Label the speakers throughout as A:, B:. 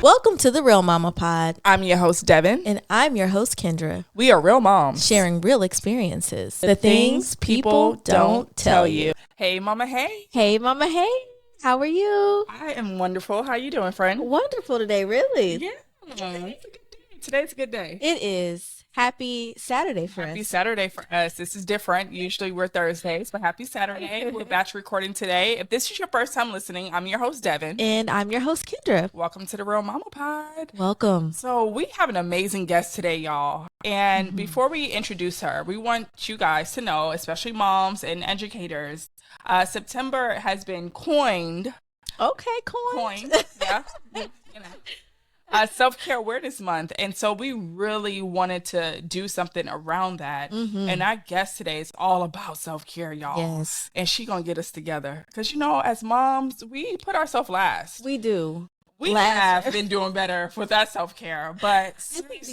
A: Welcome to the Real Mama Pod.
B: I'm your host, Devin.
A: And I'm your host, Kendra.
B: We are real moms.
A: Sharing real experiences. The things people don't tell you.
B: Hey, Mama, hey.
A: Hey, Mama, hey. How are you?
B: I am wonderful. How you doing, friend?
A: Wonderful today, really.
B: Yeah. It's a good day. Today's a good day.
A: It is. Happy Saturday for us.
B: Happy Saturday for us. This is different. Usually we're Thursdays, but happy Saturday. We're batch recording today. If this is your first time listening, I'm your host, Devin.
A: And I'm your host, Kendra.
B: Welcome to the Real Mama Pod.
A: Welcome.
B: So we have an amazing guest today, y'all. And before we introduce her, we want you guys to know, especially moms and educators, September has been coined.
A: Okay, coined.
B: Yeah. Self-care awareness month, and so we really wanted to do something around that. And our guest today is all about self-care, y'all.
A: Yes.
B: And she gonna get us together because as moms, we put ourselves last.
A: We do.
B: We have been doing better with that self-care, but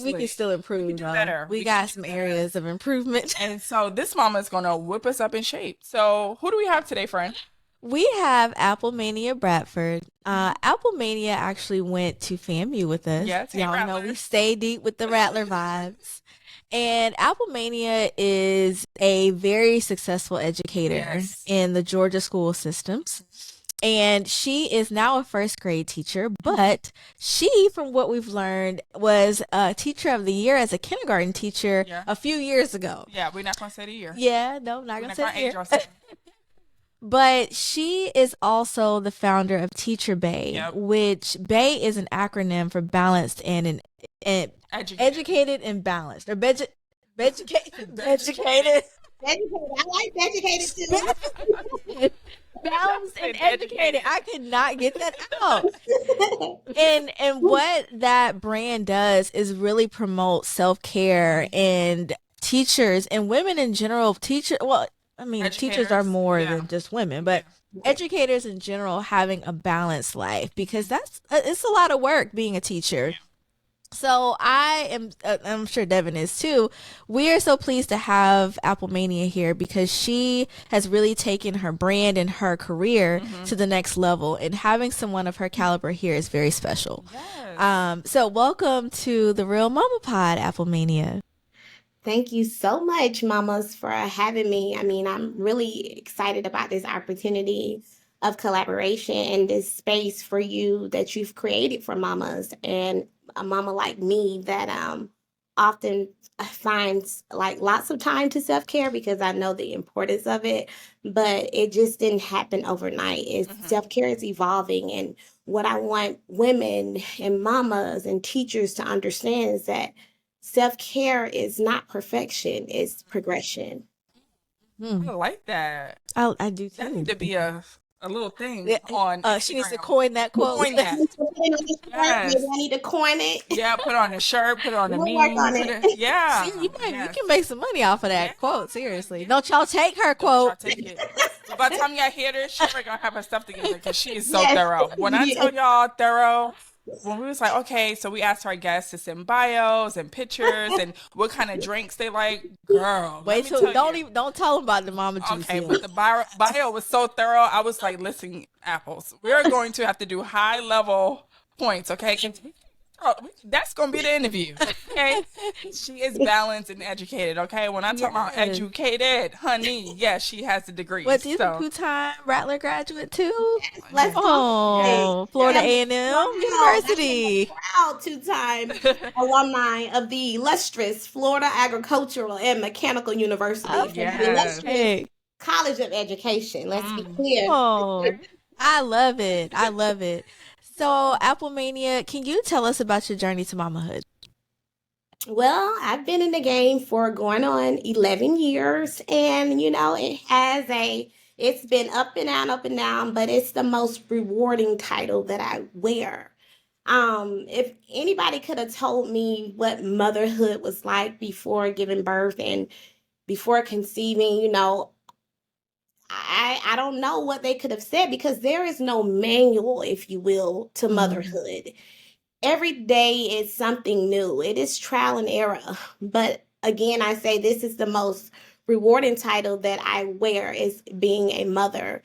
A: we can still improve.
B: We can do better.
A: We got some areas of improvement.
B: And so this mama is gonna whip us up in shape. So who do we have today, friend?
A: We have Applemania Bradford. Applemania actually went to FAMU with us.
B: Yes,
A: y'all know we stay deep with the Rattler vibes. And Applemania is a very successful educator in the Georgia school systems. And she is now a first grade teacher, but she, from what we've learned, was a teacher of the year as a kindergarten teacher a few years ago.
B: Yeah, we're not going to say the year.
A: Yeah, no, not going to say the year. But she is also the founder of Teacher B.A.E, which B.A.E is an acronym for balanced and educated and balanced. Or educated.
C: Educated. I like educated too.
A: Balanced and educated. I could not get that out. And what that brand does is really promote self-care and teachers and women in general. Teachers are more than just women, but educators in general having a balanced life, because it's a lot of work being a teacher. So I'm sure Devin is too. We are so pleased to have Applemania here because she has really taken her brand and her career to the next level, and having someone of her caliber here is very special. Yes. So welcome to the Real Mama Pod, Applemania.
C: Thank you so much, mamas, for having me. I mean, I'm really excited about this opportunity of collaboration and this space for you that you've created for mamas, and a mama like me that often finds like lots of time to self-care because I know the importance of it, but it just didn't happen overnight. Self-care is evolving, and what I want women and mamas and teachers to understand is that self-care is not perfection, it's progression.
B: I like that.
A: I do too.
B: That need to be a little thing on Instagram.
A: She needs to coin that quote.
C: Maybe I need to coin it.
B: Yeah, put it on a shirt, put it on a meme.
C: Work on it.
B: Yeah.
A: See, you can make some money off of that quote, seriously. Don't y'all take her quote.
B: Don't y'all take it. So by the time y'all hear this, she's going to have her stuff together because she is so thorough. When I tell y'all thorough, when we was like, okay, so we asked our guests to send bios and pictures and what kind of drinks they like. Girl,
A: wait till don't tell them about the mama juice.
B: Okay, but the bio was so thorough. I was like, listen, apples, we're going to have to do high level points, okay? That's going to be the interview, okay? She is balanced and educated, okay? When I talk about educated, honey, yes, she has a degree.
A: What, she's a two-time Rattler graduate too?
C: Let's
A: Florida A&M University.
C: Proud two-time alumni of the illustrious Florida Agricultural and Mechanical University. The illustrious College of Education, let's be clear.
A: Oh, I love it. I love it. So, Applemania, can you tell us about your journey to mamahood?
C: Well, I've been in the game for going on 11 years, and it's been up and down, but it's the most rewarding title that I wear. If anybody could have told me what motherhood was like before giving birth and before conceiving, I don't know what they could have said, because there is no manual, if you will, to motherhood. Every day is something new. It is trial and error. But again, I say this is the most rewarding title that I wear, is being a mother.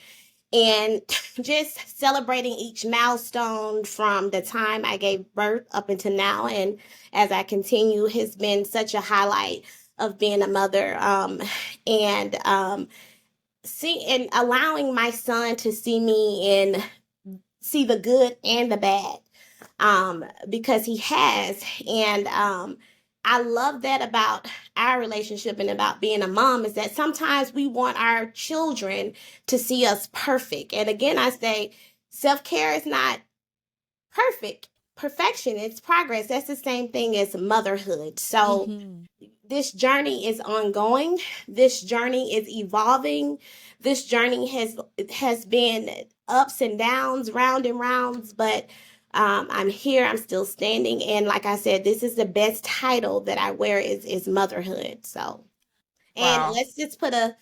C: and just celebrating each milestone from the time I gave birth up until now. And as I continue, has been such a highlight of being a mother. And see, and allowing my son to see me and see the good and the bad, because he has. And I love that about our relationship and about being a mom, is that sometimes we want our children to see us perfect. And again, I say self-care is not perfection, it's progress. That's the same thing as motherhood. So this journey is ongoing, this journey is evolving, this journey has been ups and downs, round and rounds, but I'm here, I'm still standing, and like I said, this is the best title that I wear is motherhood. So, and
B: Wow.
C: let's just put a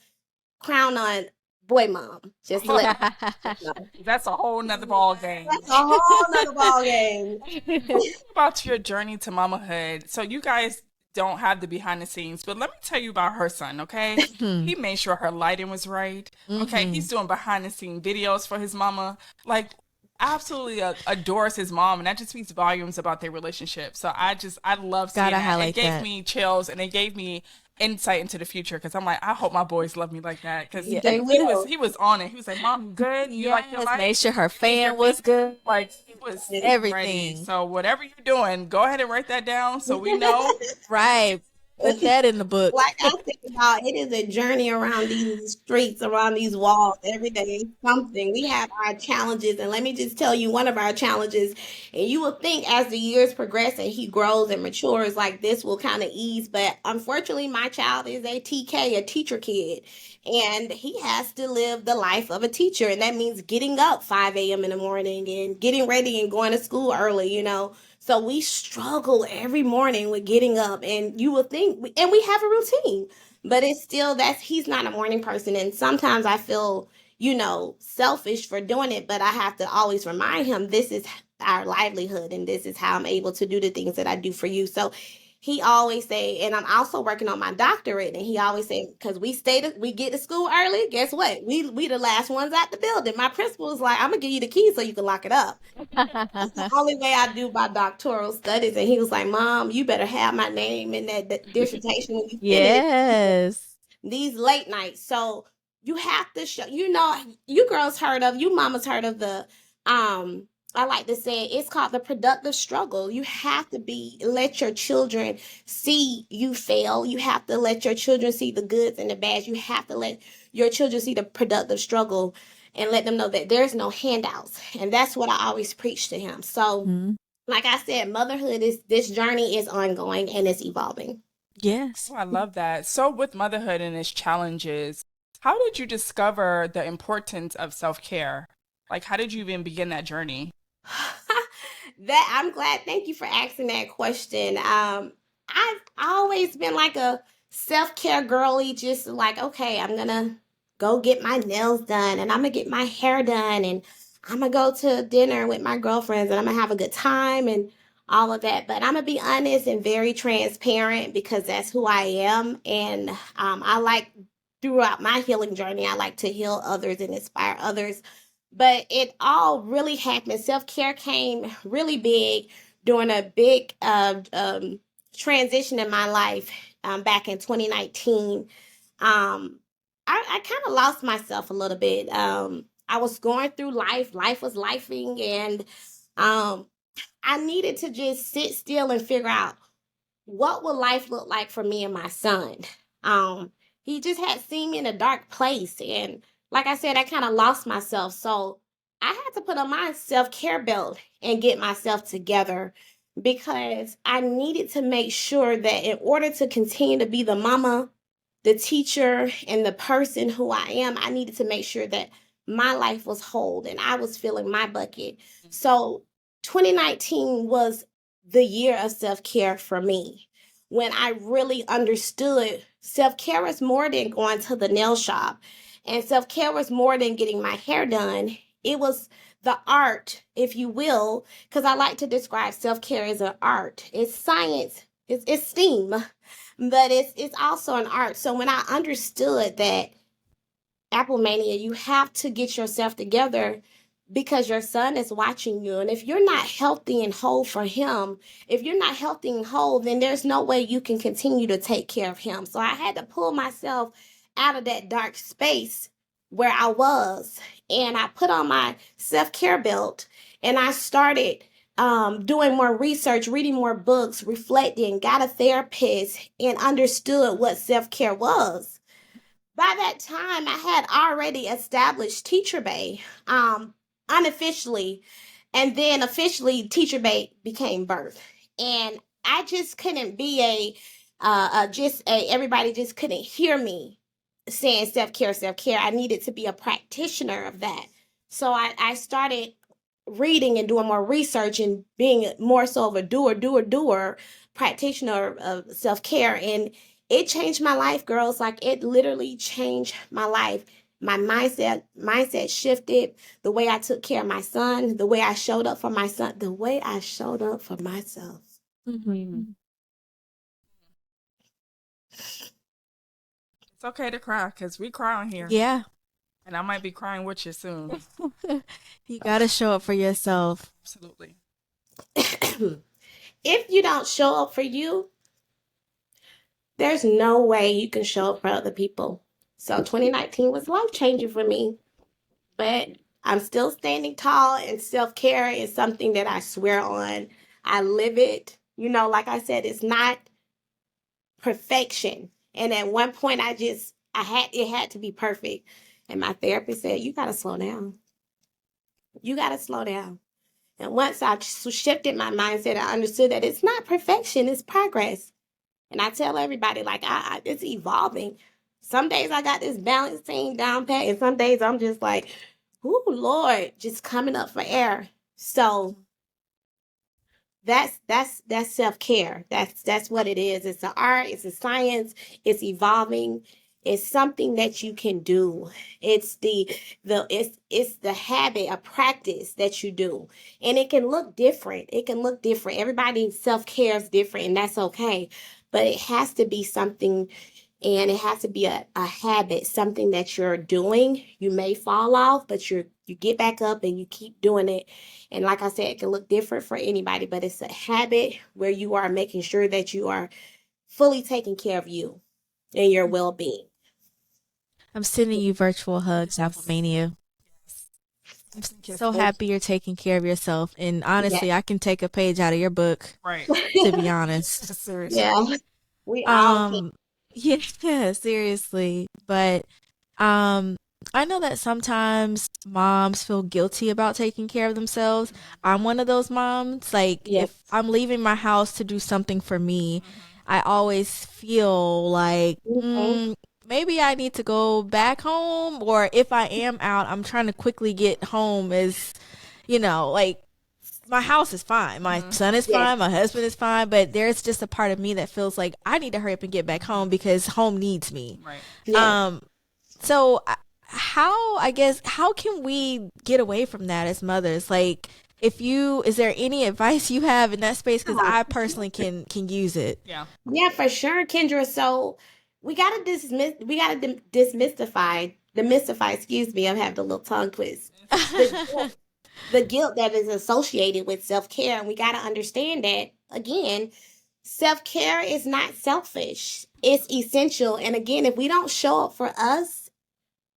C: crown on boy mom, just to let you know.
B: That's a whole nother ball game.
C: That's a whole nother ball game.
B: About your journey to mamahood. So you guys don't have the behind the scenes, but let me tell you about her son, okay? He made sure her lighting was right. Okay, he's doing behind the scene videos for his mama. Like, absolutely adores his mom, and that just speaks volumes about their relationship. So I love seeing
A: Gotta
B: that. It
A: highlight
B: gave
A: that.
B: me chills, and it gave me insight into the future, because I'm like, I hope my boys love me like that, because
C: They will.
B: he was on it. He was like, Mom, you good? You like your
A: Yes,
B: life?
A: made sure her fan was good.
B: Like, he was
A: Everything.
B: ready. So whatever you're doing, go ahead and write that down so we know.
A: Right. Put that in the book.
C: Like I said, about it is a journey around these streets, around these walls. Every day is something. We have our challenges, and let me just tell you one of our challenges. And you will think as the years progress and he grows and matures, like this will kind of ease. But unfortunately, my child is a TK, a teacher kid, and he has to live the life of a teacher, and that means getting up 5 a.m. in the morning and getting ready and going to school early. So we struggle every morning with getting up, and you will think, and we have a routine, but it's still he's not a morning person. And sometimes I feel, selfish for doing it, but I have to always remind him this is our livelihood and this is how I'm able to do the things that I do for you. So he always say, and I'm also working on my doctorate, and he always say, because we get to school early, guess what? We the last ones out the building. My principal is like, I'm gonna give you the keys so you can lock it up. That's the only way I do my doctoral studies. And he was like, Mom, you better have my name in that dissertation when you finish
A: Yes.
C: these late nights. So you have to show, you girls you mamas heard of I like to say it's called the productive struggle. You have to let your children see you fail. You have to let your children see the goods and the bads. You have to let your children see the productive struggle and let them know that there's no handouts. And that's what I always preach to him. So, like I said, motherhood this journey is ongoing and it's evolving.
A: Yes.
B: Oh, I love that. So with motherhood and its challenges, how did you discover the importance of self-care? Like, how did you even begin that journey?
C: I'm glad. Thank you for asking that question. I've always been like a self-care girly, just like, okay, I'm gonna go get my nails done and I'm gonna get my hair done and I'm gonna go to dinner with my girlfriends and I'm gonna have a good time and all of that. But I'm gonna be honest and very transparent because that's who I am. And I like throughout my healing journey, I like to heal others and inspire others. But it all really happened. Self care came really big during a big transition in my life back in 2019. I kind of lost myself a little bit. I was going through life, life was lifing, and I needed to just sit still and figure out what will life look like for me and my son. He just had seen me in a dark place, and like I said, I kind of lost myself. So I had to put on my self-care belt and get myself together because I needed to make sure that in order to continue to be the mama, the teacher, and the person who I am, I needed to make sure that my life was whole and I was filling my bucket. So 2019 was the year of self-care for me, when I really understood self-care was more than going to the nail shop, and self-care was more than getting my hair done. It was the art, if you will, because I like to describe self-care as an art. It's science, it's STEAM, but it's also an art. So when I understood that Applemania, you have to get yourself together because your son is watching you. And if you're not healthy and whole for him, if you're not healthy and whole, then there's no way you can continue to take care of him. So I had to pull myself out of that dark space where I was. And I put on my self-care belt and I started doing more research, reading more books, reflecting, got a therapist, and understood what self-care was. By that time, I had already established Teacher B.A.E. Unofficially, and then officially Teacher B.A.E. became birth. And I just couldn't be everybody just couldn't hear me saying self-care, self-care. I needed to be a practitioner of that. So I started reading and doing more research and being more so of a doer practitioner of self-care. And it changed my life, girls. Like, it literally changed my life. My mindset shifted. The way I took care of my son, the way I showed up for my son, the way I showed up for myself.
A: Mm-hmm.
B: It's okay to cry because we cry on here.
A: Yeah.
B: And I might be crying with you soon.
A: You got to show up for yourself.
B: Absolutely.
C: If you don't show up for you, there's no way you can show up for other people. So 2019 was life-changing for me. But I'm still standing tall, and self-care is something that I swear on. I live it. You know, like I said, it's not perfection. And at one point it had to be perfect. And my therapist said, you got to slow down. You got to slow down. And once I shifted my mindset, I understood that it's not perfection, it's progress. And I tell everybody, like, it's evolving. Some days I got this balancing down pat, and some days I'm just like, oh, Lord, just coming up for air. So that's self-care. That's what it is. It's an art, it's a science, it's evolving. It's something that you can do. It's it's the habit, a practice that you do. And it can look different. Everybody's self-care is different, and that's okay. But it has to be something, and it has to be a habit, something that you're doing. You may fall off, but you get back up and you keep doing it. And like I said, it can look different for anybody, but it's a habit where you are making sure that you are fully taking care of you and your well-being.
A: I'm sending you virtual hugs, Applemania. I'm so happy you're taking care of yourself. And honestly, I can take a page out of your book.
B: Right.
A: To be honest.
B: Seriously.
C: Yeah. We all can.
A: Yeah, seriously. But I know that sometimes moms feel guilty about taking care of themselves. I'm one of those moms. Like, if I'm leaving my house to do something for me, I always feel like maybe I need to go back home, or if I am out, I'm trying to quickly get home as, like, my house is fine. My son is fine. My husband is fine. But there's just a part of me that feels like I need to hurry up and get back home because home needs me.
B: Right.
C: Yeah.
A: So how can we get away from that as mothers? Like, is there any advice you have in that space? Because I personally can use it.
B: Yeah.
C: Yeah, for sure, Kendra. So we gotta demystify, excuse me, I'm having a little tongue twist. The guilt that is associated with self-care. And we gotta understand that, again, self-care is not selfish. It's essential. And again, if we don't show up for us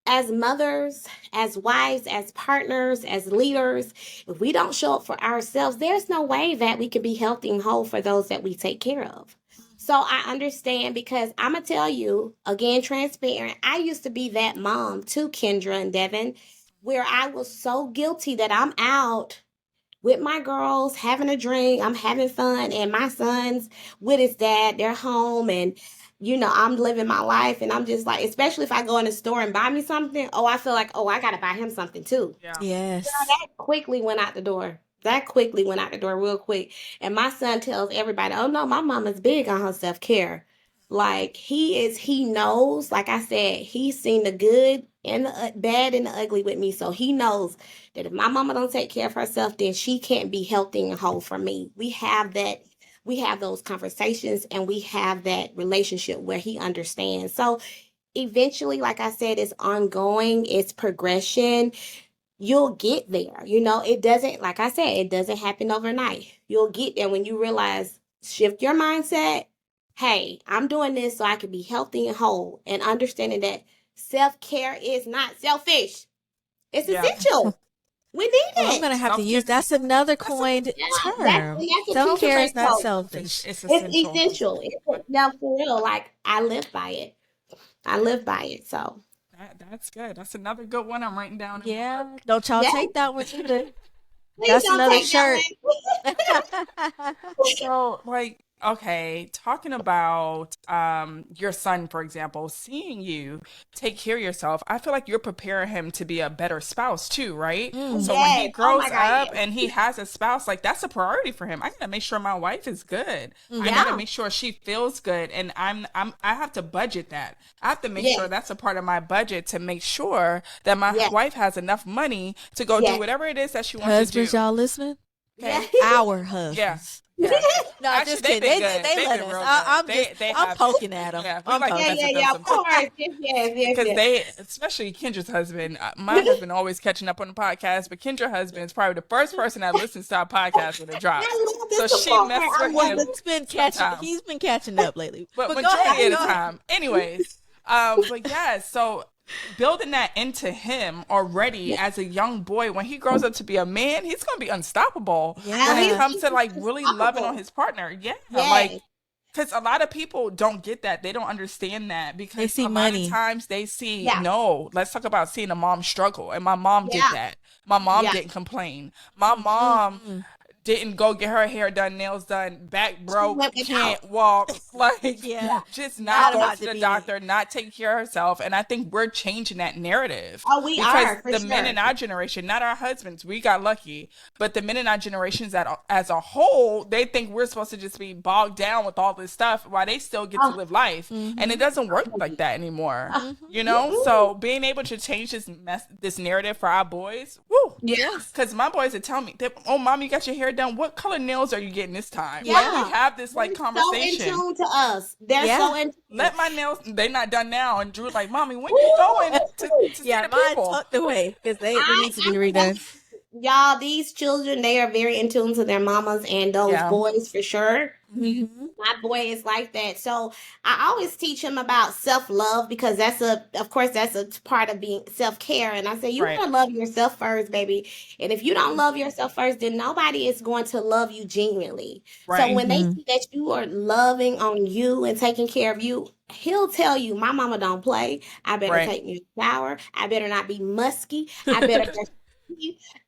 C: as mothers, as wives, as partners, as leaders, if we don't show up for ourselves, there's no way that we can be healthy and whole for those that we take care of. So I understand, because I'm going to tell you, again, transparent, I used to be that mom too, Kendra and Devin, where I was so guilty that I'm out with my girls, having a drink, I'm having fun, and my son's with his dad, they're home, and I'm living my life, and I'm just like, especially if I go in the store and buy me something, I feel like, I got to buy him something too.
B: Yeah.
A: Yes.
C: That quickly went out the door. Real quick. And my son tells everybody, oh no, my mama's big on her self-care. Like, he knows, like I said, he's seen the good and the bad and the ugly with me. So he knows that if my mama don't take care of herself, then she can't be healthy and whole for me. We have those conversations, and we have that relationship where he understands. So eventually, like I said, it's ongoing, it's progression. You'll get there. It doesn't, like I said, it doesn't happen overnight. You'll get there when you realize, shift your mindset. Hey, I'm doing this so I can be healthy and whole, and understanding that self-care is not selfish. It's essential. We need
A: Well, I'm
C: it.
A: gonna have to use that's another coined term.
C: That's a
A: Self-care
C: teacher
A: is not
C: code.
A: selfish.
B: It's
C: It's
B: essential.
C: essential. Now, for real, like, I live by it. I live by it. So,
B: That's good. That's another good one I'm writing down.
A: Yeah, don't y'all
C: yeah.
A: take that one either.
C: Please
A: That's
C: don't
A: another
C: take that
A: shirt.
C: one.
B: So, like, okay, talking about your son, for example, seeing you take care of yourself, I feel like you're preparing him to be a better spouse too, right? So when he
C: Yes. Oh
B: grows
C: my God,
B: up
C: yes.
B: and he has a spouse, like that's a priority for him. I gotta make sure my wife is good. I
C: Yeah.
B: gotta make sure she feels good, and I have to budget that. I have to make
C: Yes.
B: sure that's a part of my budget to make sure that my
C: Yes.
B: wife has enough money to go do
C: Yes.
B: whatever it is that she wants to
A: Husbands,
B: do.
A: y'all listening?
B: Okay.
A: Our
B: Yeah.
A: husbands.
B: Yeah.
A: No,
B: Actually,
A: just
B: they've
A: kidding.
B: been good.
A: They
B: They've
A: let
B: been
A: us.
B: real
A: I'm
B: good.
A: just,
B: They
A: I'm
B: have.
A: poking at them.
B: Yeah, we
A: I'm
B: like
A: poking.
C: Yeah,
B: messing
C: yeah,
B: with
C: yeah.
B: them
C: Of
B: sometimes.
C: course. Yes.
B: Because they, especially Kendra's husband, my husband always catching up on the podcast, but Kendra's husband is probably the first person that listens to our podcast when it drops.
C: I love
B: So
C: this
B: she
C: support.
B: messes
C: I
B: with
C: love
B: him
C: this.
A: He's been catching up lately.
B: but
A: But go
B: majority
A: ahead.
B: of the time. Anyways, but yeah, so building that into him already as a young boy, when he grows up to be a man, he's gonna be unstoppable when it
A: Yeah.
B: comes to like really loving on his partner. Yeah, like
C: Yes.
B: because a lot of people don't get that. They don't understand that because
A: They see
B: a lot
A: money.
B: of times they see,
C: Yeah.
B: no, let's talk about seeing a mom struggle. And my mom did
C: Yeah.
B: that. My mom
C: Yeah.
B: didn't complain. My mom
A: Mhm.
B: didn't go get her hair done, nails done, back broke,
C: went without.
B: can't walk, like
A: Yeah.
B: just
A: Not
B: not going
A: about
B: to
A: to
B: the
A: be-
B: doctor, not taking care of herself. And I think we're changing that narrative.
C: Oh, we
B: because
C: are, for
B: the men
C: sure.
B: in our generation, not our husbands, we got lucky, but the men in our generations that as a whole, they think we're supposed to just be bogged down with all this stuff while they still get to live life. And it doesn't work like that anymore. You know? So being able to change this narrative for our boys, woo.
C: Yes.
B: Because my boys would tell me, oh, mom, you got your hair done. What color nails are you getting this time?
C: Yeah.
B: Like, we have this like
C: So in
B: conversation.
C: tune to us. They're
A: Yeah.
C: so in tune.
B: Let my nails, they're not done now. And Drew's like, mommy, when you going to see
A: Yeah,
B: the
A: mine
B: people?
A: tucked away because they need to be
C: I'm
A: redone.
C: Y'all, these children, they are very in tune to their mamas and those
B: Yeah.
C: boys for sure.
A: Mm-hmm.
C: My boy is like that. So I always teach him about self-love because of course, that's a part of being self-care. And I say, you
B: Right.
C: gotta love yourself first, baby. And if you don't love yourself first, then nobody is going to love you genuinely. So
B: Right.
C: when they see that you are loving on you and taking care of you, he'll tell you, my mama don't play. I better
B: Right.
C: take me a shower. I better not be musky. I better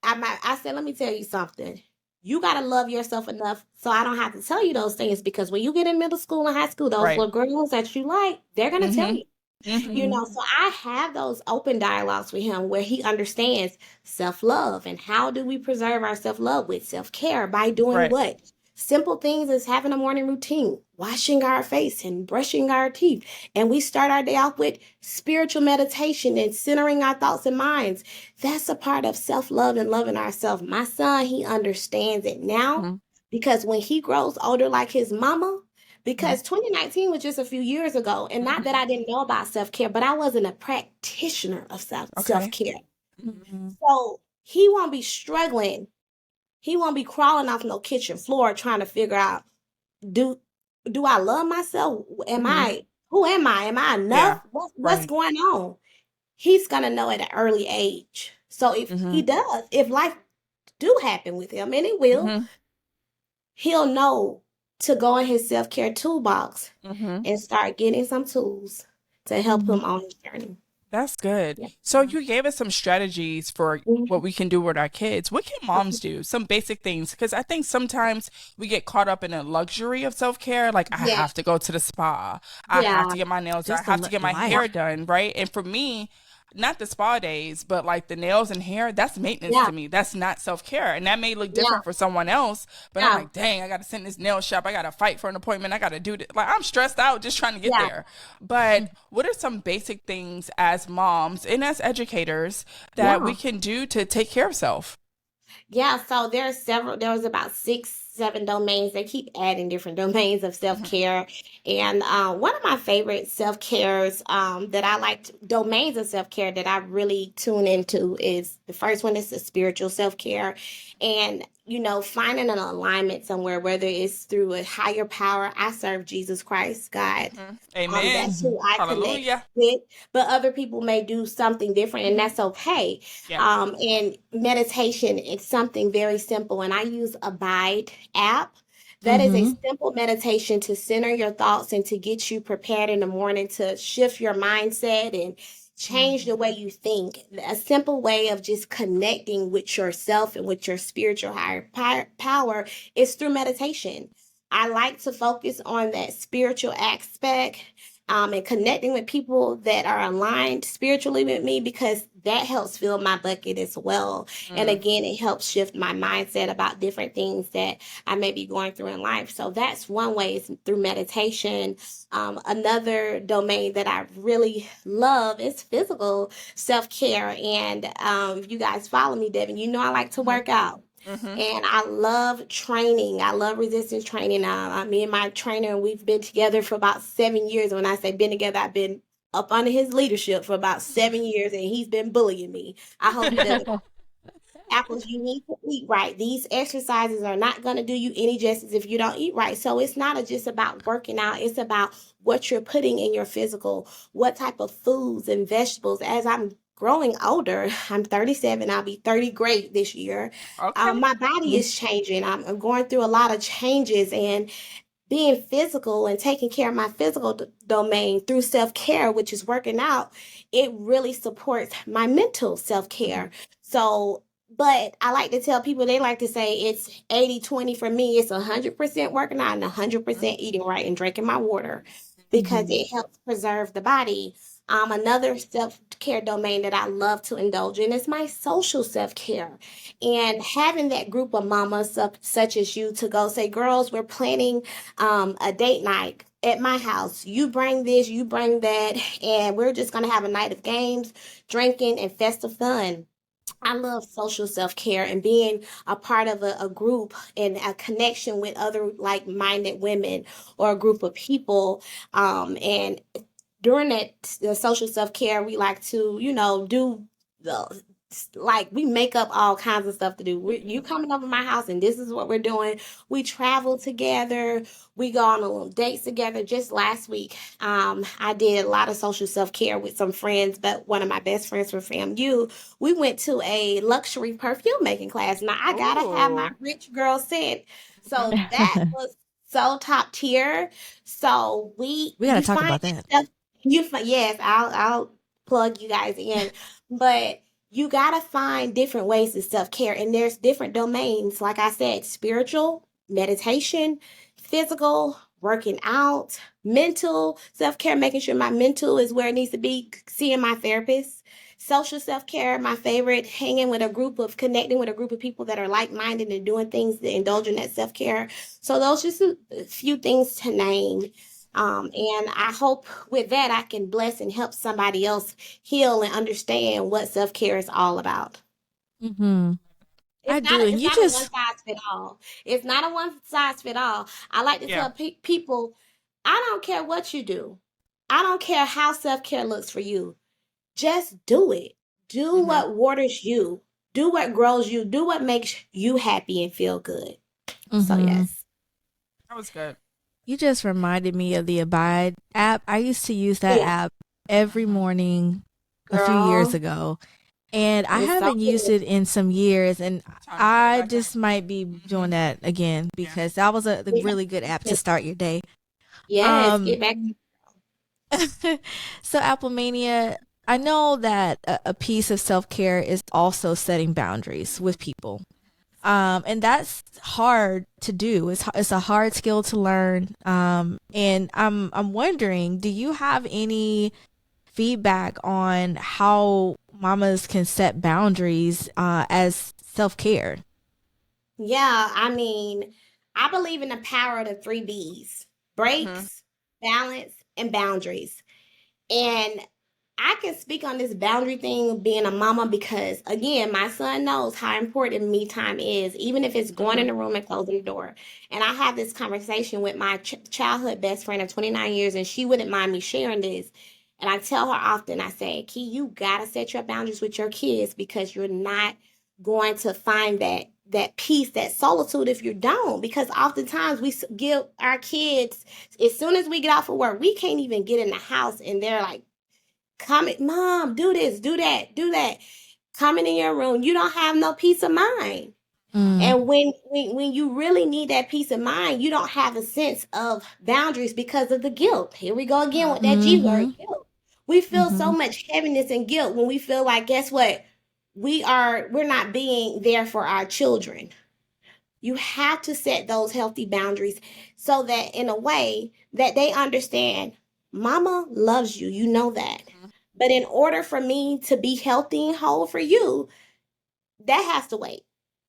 C: I said, let me tell you something. You got to love yourself enough so I don't have to tell you those things, because when you get in middle school and high school, those
B: Right.
C: little girls that you like, they're going to tell you.
B: Mhm.
C: So I have those open dialogues with him where he understands self-love. And how do we preserve our self-love? With self-care, by doing
B: Right.
C: what? Simple things as having a morning routine, washing our face and brushing our teeth. And we start our day off with spiritual meditation and centering our thoughts and minds. That's a part of self-love and loving ourselves. My son, he understands it now
B: Mhm.
C: because when he grows older like his mama, because 2019 was just a few years ago, and not that I didn't know about self-care, but I wasn't a practitioner of self-care.
A: Mm-hmm.
C: So he won't be struggling. He won't be crawling off no kitchen floor trying to figure out, do I love myself? Who am I? Am I enough? What's
B: Right.
C: going on? He's gonna know at an early age. So if he does, if life do happen with him, and it will,
B: Mhm.
C: he'll know to go in his self-care toolbox
B: Mhm.
C: and start getting some tools to help him on his journey.
B: That's good.
C: Yeah.
B: So you gave us some strategies for what we can do with our kids. What can moms do? Some basic things. Because I think sometimes we get caught up in a luxury of self-care. Like, I
C: Yeah.
B: have to go to the spa. I have
C: Yeah.
B: to get my nails done. I
A: Just
B: have to get my
A: life.
B: hair done, right? And for me, not the spa days, but like the nails and hair, that's maintenance
C: Yeah.
B: to me. That's not self-care. And that may look
C: Yeah.
B: different for someone else, but I'm
C: Yeah.
B: like, dang, I got to send this nail shop. I got to fight for an appointment. I got to do this. Like, I'm stressed out just trying to get
C: Yeah.
B: there. But what are some basic things as moms and as educators that we can do to take care of self?
C: Yeah, so there was about 7 domains. They keep adding different domains of self-care. And one of my favorite self-cares that I like, domains of self-care that I really tune into is the first one is the spiritual self-care. And, finding an alignment somewhere, whether it's through a higher power. I serve Jesus Christ, God.
B: Amen.
C: That's who I connect
B: Hallelujah.
C: with, but other people may do something different, and that's okay.
B: Yeah.
C: And meditation is something very simple, and I use A.B.A.E app. That is a simple meditation to center your thoughts and to get you prepared in the morning to shift your mindset and change the way you think. A simple way of just connecting with yourself and with your spiritual higher power is through meditation. I like to focus on that spiritual aspect, and connecting with people that are aligned spiritually with me, because that helps fill my bucket as well. And again, it helps shift my mindset about different things that I may be going through in life. So that's one way, is through meditation. Another domain that I really love is physical self-care. And if you guys follow me, Devin, I like to work out. And I love training. I love resistance training. Me and my trainer, we've been together for about 7 years. When I say been together, I've been up under his leadership for about 7 years, and he's been bullying me. I hope he doesn't. Apples, you need to eat right. These exercises are not going to do you any justice if you don't eat right. So it's not just about working out. It's about what you're putting in your physical, what type of foods and vegetables. As I'm growing older, I'm 37. I'll be 30 great this year.
B: Okay.
C: My body is changing. I'm going through a lot of changes, and being physical and taking care of my physical domain through self-care, which is working out, it really supports my mental self-care. So, but I like to tell people, they like to say it's 80-20 for me. It's 100% working out and 100% eating right and drinking my water, because it helps preserve the body. Another self-care domain that I love to indulge in is my social self-care. And having that group of mamas such as you to go say, girls, we're planning a date night at my house. You bring this, you bring that, and we're just going to have a night of games, drinking, and festive fun. I love social self-care and being a part of a group and a connection with other like-minded women or a group of people. And during the social self-care, we like to, do the, like, we make up all kinds of stuff to do. You coming over my house, and this is what we're doing. We travel together. We go on a little dates together. Just last week, I did a lot of social self-care with some friends, but one of my best friends from FAMU, we went to a luxury perfume making class. Now, I gotta have my rich girl scent. So that was so top tier. So
A: We gotta talk about that.
C: yes, I'll plug you guys in, but you gotta find different ways to self-care, and there's different domains. Like I said, spiritual, meditation, physical, working out, mental self-care, making sure my mental is where it needs to be, seeing my therapist. Social self-care, my favorite, connecting with a group of people that are like-minded and doing things that indulge in that self-care. So those just a few things to name. And I hope with that I can bless and help somebody else heal and understand what self-care is all about.
A: I do. And
C: It's
A: you
C: not a one
A: just,
C: size fit all. It's not a one size fit all. I like to tell people, I don't care what you do. I don't care how self-care looks for you. Just do it. Do what waters you. Do what grows you. Do what makes you happy and feel good. So yes.
B: That was good.
A: You just reminded me of the A.B.A.E app. I used to use that app every morning a few years ago, and I haven't used it in some years, and I just might be doing that again, because that was a really good app to start your day.
C: Yes, get back.
A: So, Applemania, I know that a piece of self-care is also setting boundaries with people. And that's hard to do. It's a hard skill to learn. And I'm wondering, do you have any feedback on how mamas can set boundaries as self-care?
C: Yeah, I mean, I believe in the power of the 3 B's: breaks, balance, and boundaries. And I can speak on this boundary thing being a mama because, again, my son knows how important me time is, even if it's going in the room and closing the door. And I have this conversation with my childhood best friend of 29 years, and she wouldn't mind me sharing this. And I tell her often, I say, Key, you got to set your boundaries with your kids because you're not going to find that peace, that solitude if you don't. Because oftentimes we give our kids, as soon as we get off of work, we can't even get in the house and they're like, comment, mom, do this, do that, do that. Coming in your room, you don't have no peace of mind. And when you really need that peace of mind, you don't have a sense of boundaries because of the guilt. Here we go again with that G word, guilt. We feel so much heaviness and guilt when we feel like, guess what? We're not being there for our children. You have to set those healthy boundaries so that in a way that they understand mama loves you. You know that. But in order for me to be healthy and whole for you, that has to wait.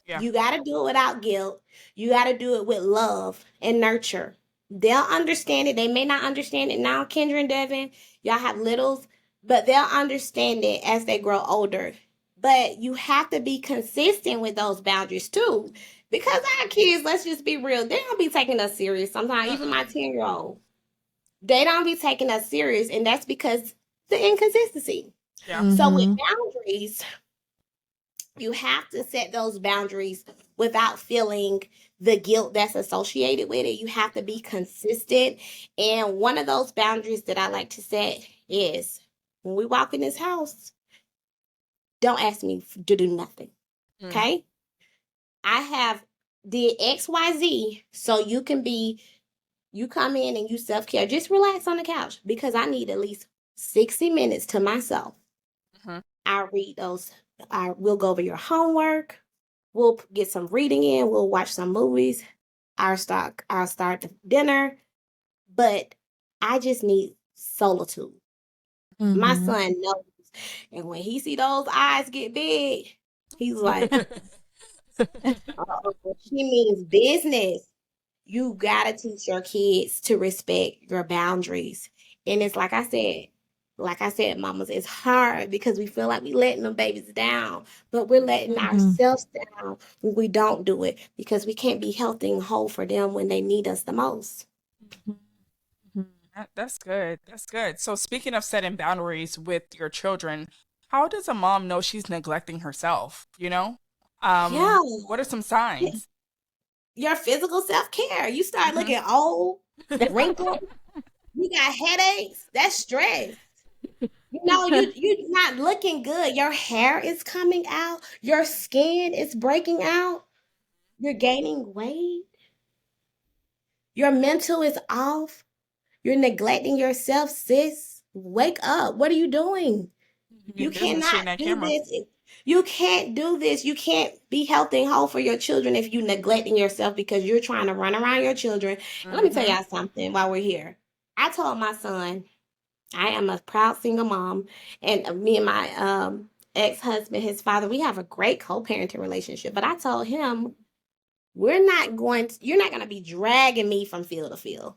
B: Yeah.
C: You got to do it without guilt. You got to do it with love and nurture. They'll understand it. They may not understand it now, Kendra and Devin. Y'all have littles, but they'll understand it as they grow older. But you have to be consistent with those boundaries too. Because our kids, let's just be real, they don't be taking us serious sometimes. Even my 10-year-old, they don't be taking us serious. And that's because the inconsistency.
B: Yeah.
C: So with boundaries, you have to set those boundaries without feeling the guilt that's associated with it. You have to be consistent. And one of those boundaries that I like to set is when we walk in this house, don't ask me to do nothing. Okay? I have did XYZ so you come in and you self-care. Just relax on the couch because I need at least 60 minutes to myself. I'll read those. We'll go over your homework. We'll get some reading in. We'll watch some movies. I'll start the dinner. But I just need solitude. My son knows. And when he see those eyes get big, he's like, she means business. You gotta teach your kids to respect your boundaries. And it's like I said, mamas, it's hard because we feel like we letting them babies down, but we're letting ourselves down when we don't do it because we can't be healthy and whole for them when they need us the most.
B: That's good. That's good. So speaking of setting boundaries with your children, how does a mom know she's neglecting herself?
C: Yeah.
B: What are some signs?
C: Your physical self-care. You start looking old, wrinkled, you got headaches, that's stress. You're not looking good. Your hair is coming out. Your skin is breaking out. You're gaining weight. Your mental is off. You're neglecting yourself, sis. Wake up. What are you doing? You cannot do this. You can't do this. You can't be healthy and whole for your children if you're neglecting yourself because you're trying to run around your children. Let me tell y'all something while we're here. I told my son, I am a proud single mom, and me and my ex-husband, his father, we have a great co-parenting relationship. But I told him, you're not going to be dragging me from field to field.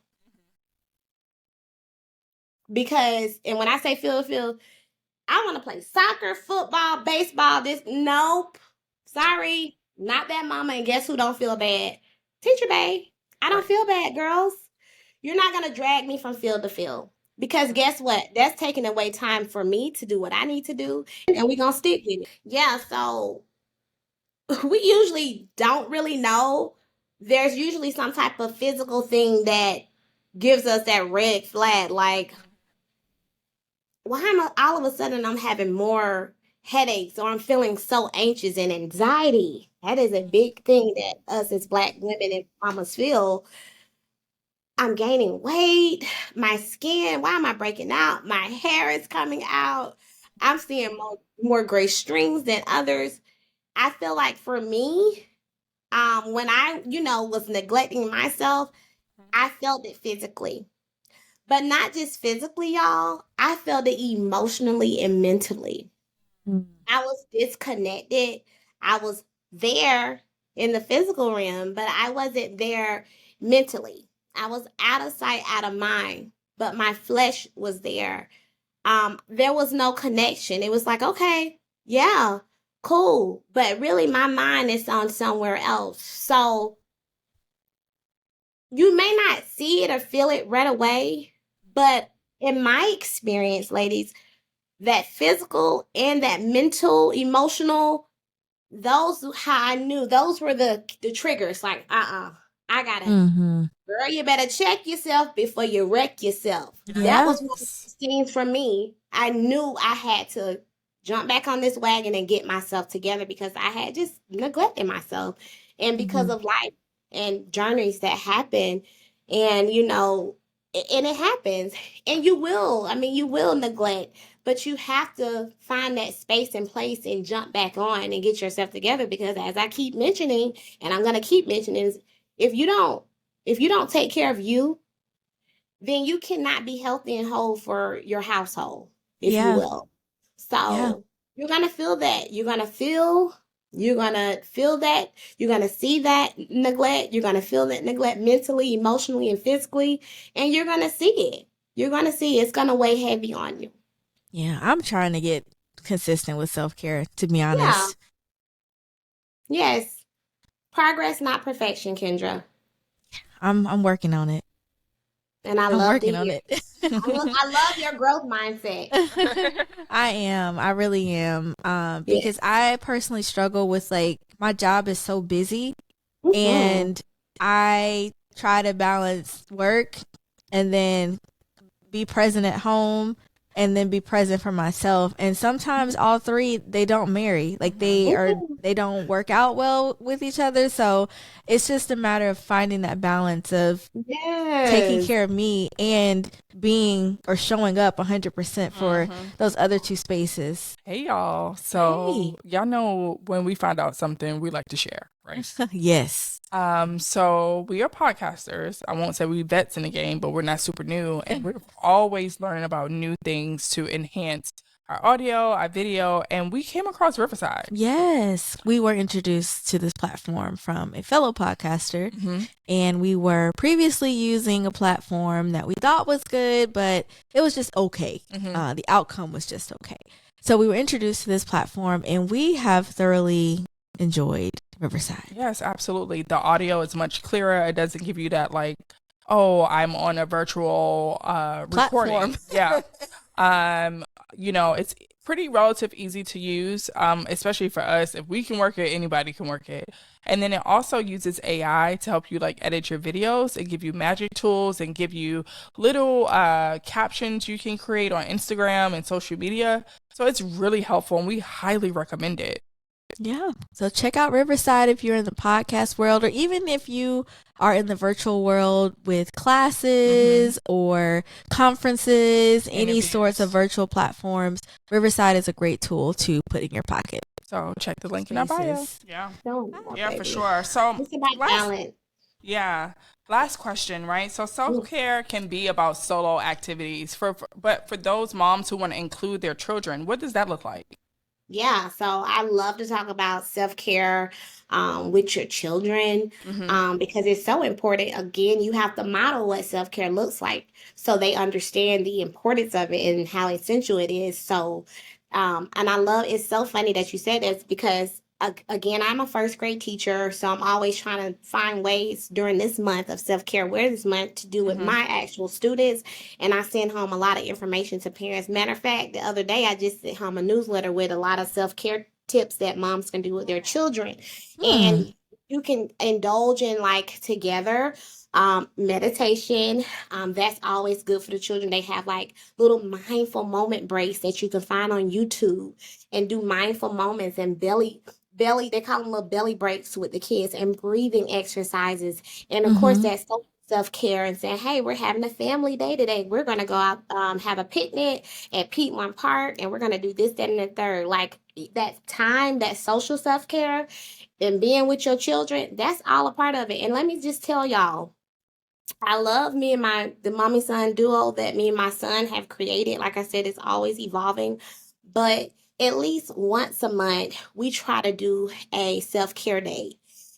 C: Because, and when I say field to field, I want to play soccer, football, baseball, nope. Sorry, not that mama. And guess who don't feel bad? Teacher B.A.E. I don't feel bad, girls. You're not going to drag me from field to field. Because guess what? That's taking away time for me to do what I need to do. And we're going to stick with it. Yeah, so we usually don't really know. There's usually some type of physical thing that gives us that red flag. Like, why am I, all of a sudden I'm having more headaches or I'm feeling so anxious and anxiety? That is a big thing that us as Black women and mamas feel. I'm gaining weight, my skin, why am I breaking out? My hair is coming out. I'm seeing more gray strings than others. I feel like for me, when I, was neglecting myself, I felt it physically. But not just physically, y'all. I felt it emotionally and mentally. I was disconnected. I was there in the physical realm, but I wasn't there mentally. I was out of sight, out of mind, but my flesh was there. there was no connection. It was like, okay, yeah, cool. But really my mind is on somewhere else. So you may not see it or feel it right away, but in my experience, ladies, that physical and that mental, emotional, those how I knew those were the triggers. Like, I gotta,
A: Mm-hmm.
C: girl, you better check yourself before you wreck yourself. That
A: Yeah.
C: was one of the things for me. I knew I had to jump back on this wagon and get myself together because I had just neglected myself. And because
A: Mm-hmm.
C: of life and journeys that happen, and and it happens, and you will neglect, but you have to find that space and place and jump back on and get yourself together because as I keep mentioning, and I'm going to keep mentioning, is if you don't if you don't take care of you, then you cannot be healthy and whole for your household, if you
A: Yeah.
C: will.
A: Yeah.
C: So you're gonna feel that. You're gonna feel that. You're gonna see that neglect. You're gonna feel that neglect mentally, emotionally, and physically, and you're gonna see it. You're gonna see it's gonna weigh heavy on you.
A: Yeah. I'm trying to get consistent with self-care, to be
C: Yeah.
A: honest.
C: Yes. Progress, not perfection, Kendra.
A: I'm working on it.
C: And I
A: I'm
C: love to
A: working on
C: hear
A: it.
C: it. I love your growth mindset.
A: I am. I really am. Because
C: Yes.
A: I personally struggle with, like, my job is so busy,
C: Mm-hmm.
A: and I try to balance work and then be present at home and then be present for myself. And sometimes all three, they don't marry. Like, they don't work out well with each other. So it's just a matter of finding that balance of taking
C: Yes.
A: care of me and being or showing up 100% for those other two spaces.
B: Hey y'all.
A: Hey.
B: So y'all know when we find out something, we like to share, right?
A: Yes.
B: So we are podcasters. I won't say we vets in the game, but we're not super new, and we're always learning about new things to enhance our audio, our video, and we came across Riverside.
A: Yes. We were introduced to this platform from a fellow podcaster, and we were previously using a platform that we thought was good, but it was just okay. The outcome was just okay. So we were introduced to this platform, and we have thoroughly enjoyed Riverside.
B: Yes, absolutely. The audio is much clearer. It doesn't give you that like, oh, I'm on a virtual recording.
A: Platform.
B: Yeah. It's pretty relative easy to use, especially for us. If we can work it, anybody can work it. And then it also uses AI to help you like edit your videos and give you magic tools and give you little captions you can create on Instagram and social media. So it's really helpful and we highly recommend it.
A: Yeah. So check out Riverside if you're in the podcast world, or even if you are in the virtual world with classes or conferences, any sorts of virtual platforms. Riverside is a great tool to put in your pocket.
B: So check the link in our bio.
A: Spaces.
B: Yeah.
C: Don't
B: Yeah, for
C: baby.
B: sure. So
C: It's about balance.
B: last question, right? So self-care can be about solo activities but for those moms who want to include their children, what does that look like?
C: Yeah, so I love to talk about self-care with your children because it's so important. Again, you have to model what self-care looks like so they understand the importance of it and how essential it is. So, and I love it's so funny that you said this because again, I'm a first grade teacher, so I'm always trying to find ways during this month of self-care awareness month to do with my actual students. And I send home a lot of information to parents. Matter of fact, the other day I just sent home a newsletter with a lot of self-care tips that moms can do with their children. And you can indulge in like together meditation. That's always good for the children. They have like little mindful moment breaks that you can find on YouTube and do mindful moments and belly, they call them little belly breaks with the kids and breathing exercises. And of course, that's self-care and saying, hey, we're having a family day today. We're going to go out, have a picnic at Piedmont Park, and we're going to do this, that, and the third. Like that time, that social self-care and being with your children, that's all a part of it. And let me just tell y'all, I love me and the mommy son duo that me and my son have created. Like I said, it's always evolving, but at least once a month we try to do a self-care day,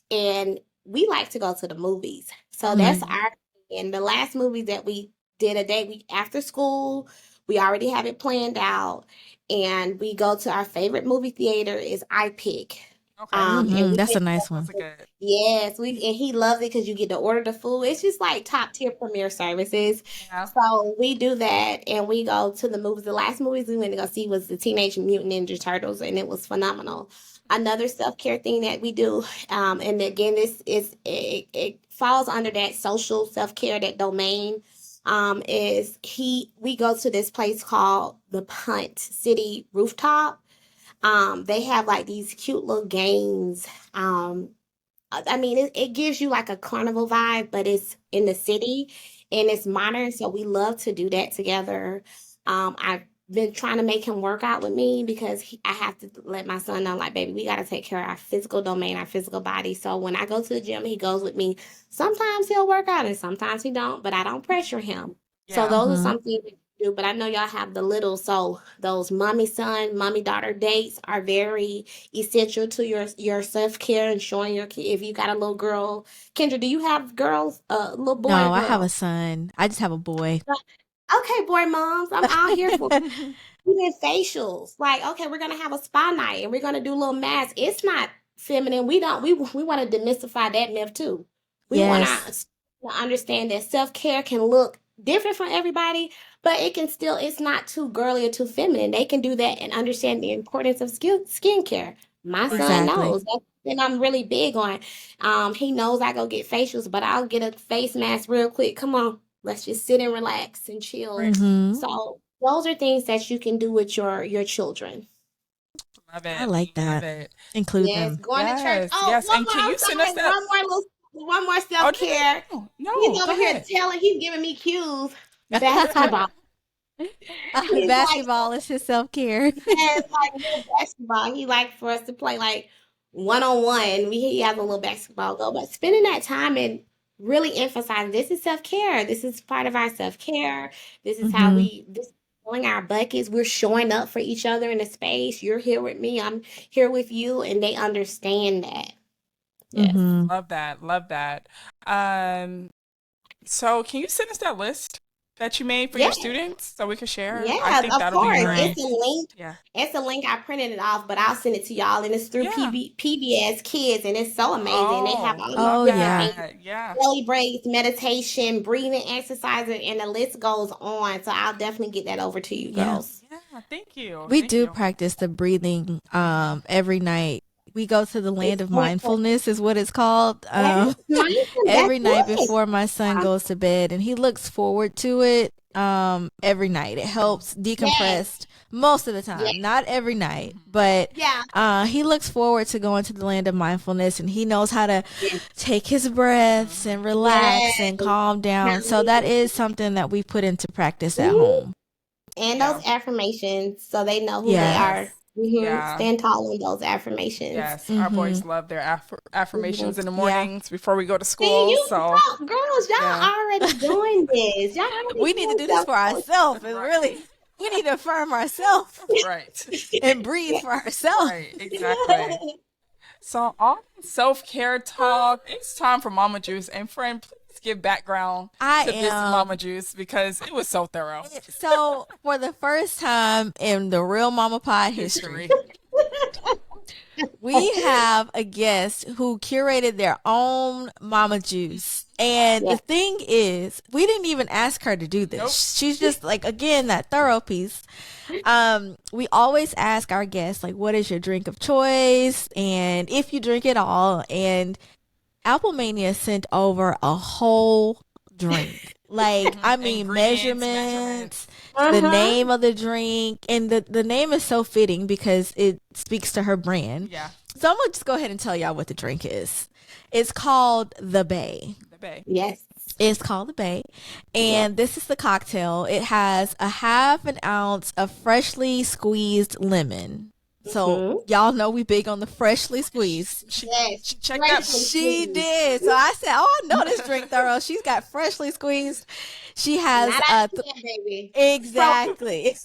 C: and we like to go to the movies. So that's our, and the last movie that we did a day we after school We already have it planned out, and we go to our favorite movie theater is iPick.
B: Okay.
C: And we
A: That's a
C: get
A: nice
B: That's
A: one.
B: a good.
C: yes, we and he loves it because you get to order the food. It's just like top tier premier services.
B: Yeah.
C: So we do that and we go to the movies. The last movies we went to go see was the Teenage Mutant Ninja Turtles, and it was phenomenal. Another self-care thing that we do, and again, it falls under that social self-care, that domain, is we go to this place called the Punt City Rooftop. They have like these cute little games. I mean, it gives you like a carnival vibe, but it's in the city and it's modern. So we love to do that together. I've been trying to make him work out with me because I have to let my son know, like, baby, we got to take care of our physical domain, our physical body. So when I go to the gym, he goes with me. Sometimes he'll work out and sometimes he don't, but I don't pressure him. So
B: Yeah.
C: those are some things we do. But I know y'all have the little, so those mommy son, mommy daughter dates are very essential to your self care and showing your kid. If you got a little girl, Kendra, do you have girls? Little boy or
A: No, I have a
C: girl?
A: son. I just have a boy.
C: Okay, boy moms, I'm out here for even facials. Like, okay, we're gonna have a spa night and we're gonna do little masks. It's not feminine. We want to demystify that myth too. We want
A: Yes,
C: to understand that self care can look different from everybody, but it can still, it's not too girly or too feminine. They can do that and understand the importance of skincare. My
B: Right.
C: son
A: exactly.
C: knows. That's something I'm really big on. He knows I go get facials, but I'll get a face mask real quick. Come on, let's just sit and relax and chill.
A: Mm-hmm.
C: So those are things that you can do with your children.
B: Love
A: I
B: it.
A: like
B: Love
A: that.
B: it.
A: Include
C: Yes,
A: them.
C: going to church.
B: Yes.
C: Oh,
B: Yes.
C: one
B: And
C: more.
B: can
C: I'm
B: you send us
C: sorry.
B: that?
C: One more
B: Oh,
C: self care.
B: no,
C: He's
B: no. Go
C: over here
B: ahead.
C: telling. He's giving me cues. Basketball. He's like,
A: Basketball is his self care.
C: yes, like little basketball. He like for us to play like one on one. He has a little basketball go, but spending that time and really emphasizing this is self care. This is part of our self care. This is how
A: Mm-hmm.
C: this is filling our buckets. We're showing up for each other in a space. You're here with me. I'm here with you, and they understand that. Yes.
A: Mm-hmm.
B: Love that. Love that. Um, so can you send us that list that you made for your
C: Yes.
B: students so we can share? I
C: Yes,
B: think
C: of
B: that'll be
C: course.
B: great.
C: It's a link.
B: Yeah.
C: It's a link. I printed it off, but I'll send it to y'all. And it's through
B: Yeah.
C: PBS Kids, and it's so amazing. They have
B: Oh,
C: all
B: love
A: Oh,
C: these different
A: yeah.
C: things,
B: that. Yeah.
C: belly breaks, meditation, breathing exercises, and the list goes on. So I'll definitely get that over to you
A: Yeah.
C: girls.
B: Yeah. Thank you.
A: We
B: Thank
A: do
B: you.
A: practice the breathing every night. We go to the land
C: It's
A: of
C: so important.
A: mindfulness is what it's called.
C: Yes, mindful. That's
A: Every night
C: good.
A: before my son goes to bed, and he looks forward to it every night. It helps
C: Yes.
A: decompress most of the
C: Yes.
A: time, not every night, but
C: Yeah.
A: he looks forward to going to the land of mindfulness, and he knows how to
C: Yes.
A: take his breaths and relax
C: Yes.
A: and calm down. So that is something that we put into practice at
C: Mhm.
A: home.
C: And
B: Yeah.
C: those affirmations, so they know who they
A: Yes.
C: are.
B: Yes. Yeah.
C: Stand tall in those affirmations.
B: Yes. Our
A: Mm-hmm.
B: boys love their affirmations in the
A: Yeah.
B: mornings before we go to
C: See,
B: school.
C: you
B: So,
C: girls, y'all
B: yeah.
C: already doing this. Y'all already
A: We need to
C: doing
A: do this for
C: self-care.
A: ourselves. It's
B: Right.
A: really, we need to affirm ourselves
B: Right.
A: and breathe for ourselves.
B: Right. Exactly. So on self-care talk, it's time for Mama Juice. And friend, please give background
A: I
B: to this
A: am.
B: Mama Juice because it was so thorough.
A: So, for the first time in the Real Mama Pod history, we have a guest who curated their own Mama Juice. And
C: Yeah.
A: the thing is, we didn't even ask her to do this.
B: Nope.
A: She's just like, again, that thorough piece. We always ask our guests, like, what is your drink of choice? And if you drink it all. And Applemania sent over a whole drink. Like, I mean,
B: Ingredients,
A: measurements, the
C: Uh-huh.
A: name of the drink. And the name is so fitting because it speaks to her brand.
B: Yeah.
A: So I'm going to just go ahead and tell y'all what the drink is. It's called the Bay.
B: The Bay.
C: Yes.
A: It's called the Bay. And this is the cocktail. It has a half an ounce of freshly squeezed lemon. So y'all know we big on the freshly squeezed.
C: Yes.
B: She checked that.
C: Freshly
A: She
C: squeezed.
A: did. So I said, "Oh, I know this drink thorough." She's got freshly squeezed. She has
C: Not out of hand, baby.
A: exactly,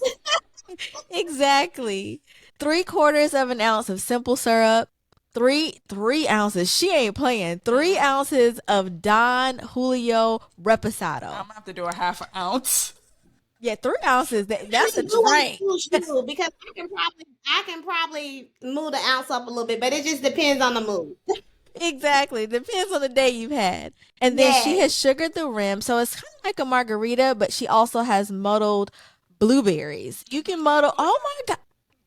A: exactly 3/4 of an ounce of simple syrup. Three ounces. She ain't playing. 3 ounces of Don Julio Reposado.
B: I'm gonna have to do a half an ounce.
A: Yeah, 3 ounces. That's a
C: You want to
A: drink.
C: push you because I can probably move the ounce up a little bit, but it just depends on the mood.
A: Exactly. Depends on the day you've had. And then she
C: Yes.
A: has sugared the rim, so it's kind of like a margarita, but she also has muddled blueberries. You can muddle. Oh my god,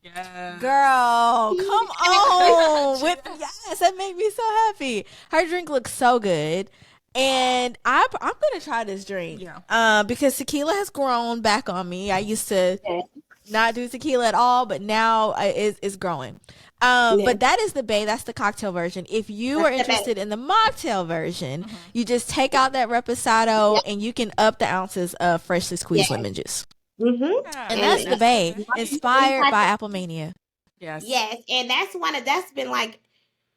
B: Yeah.
A: girl, come on! With yes, that made me so happy. Her drink looks so good, and I'm gonna try this drink.
B: Yeah.
A: Because tequila has grown back on me. I used to
C: Yeah.
A: not do tequila at all, but now it's growing.
C: Yeah.
A: But that is the bay. That's the cocktail version. If you are
C: That's the best.
A: interested in the mocktail version, you just take out that reposado
C: Yep.
A: and you can up the ounces of freshly squeezed
C: Yeah.
A: lemon juice.
C: Mm-hmm.
A: And
C: And
A: that's the bay,
B: That's
A: inspired by Applemania.
B: yes.
C: yes, and that's been like